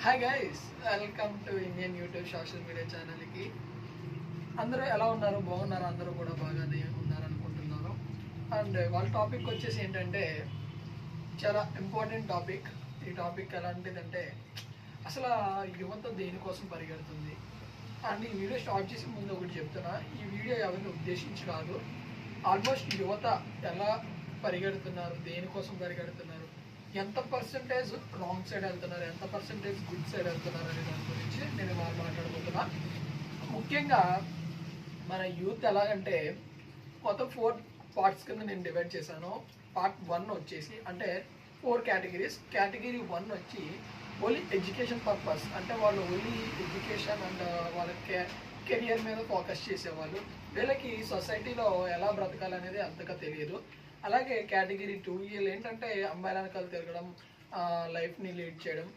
Hi guys, welcome to Indian YouTube social media ఛానల్కి. అందరూ ఎలా ఉన్నారు? బాగున్నారు? అందరూ కూడా బాగానే ఉన్నారనుకుంటున్నాను. అండ్ వాళ్ళ టాపిక్ వచ్చేసి ఏంటంటే చాలా ఇంపార్టెంట్ టాపిక్. ఈ టాపిక్ ఎలాంటిదంటే అసలు యువత దేనికోసం పరిగెడుతుంది. అండ్ ఈ వీడియో స్టార్ట్ చేసే ముందు ఒకటి చెప్తున్నా, ఈ వీడియో ఎవరిని ఉద్దేశించి కాదు. ఆల్మోస్ట్ యువత ఎలా పరిగెడుతున్నారు, దేనికోసం పరిగెడుతున్నారు, ఎంత పర్సంటేజ్ రాంగ్ సైడ్ వెళ్తున్నారు, ఎంత పర్సంటేజ్ గుడ్ సైడ్ వెళ్తున్నారు అనే దాని గురించి నేను మాట్లాడబోతున్నా. ముఖ్యంగా మన యూత్ ఎలాగంటే మొత్తం 4 పార్ట్స్ కింద నేను డివైడ్ చేశాను. పార్ట్ 1 వచ్చేసి అంటే 4 కేటగిరీస్. కేటగిరీ 1 వచ్చి ఓన్లీ ఎడ్యుకేషన్ పర్పస్, అంటే వాళ్ళు ఓన్లీ ఎడ్యుకేషన్ అండ్ వాళ్ళ కెరియర్ మీద ఫోకస్ చేసేవాళ్ళు. వీళ్ళకి సొసైటీలో ఎలా బ్రతకాలనేది అంతగా తెలియదు. అలాగే కేటగిరీ 2 వీళ్ళు ఏంటంటే అమ్మాయిల వెనకాల తిరగడం, లైఫ్ని లీడ్ చేయడం,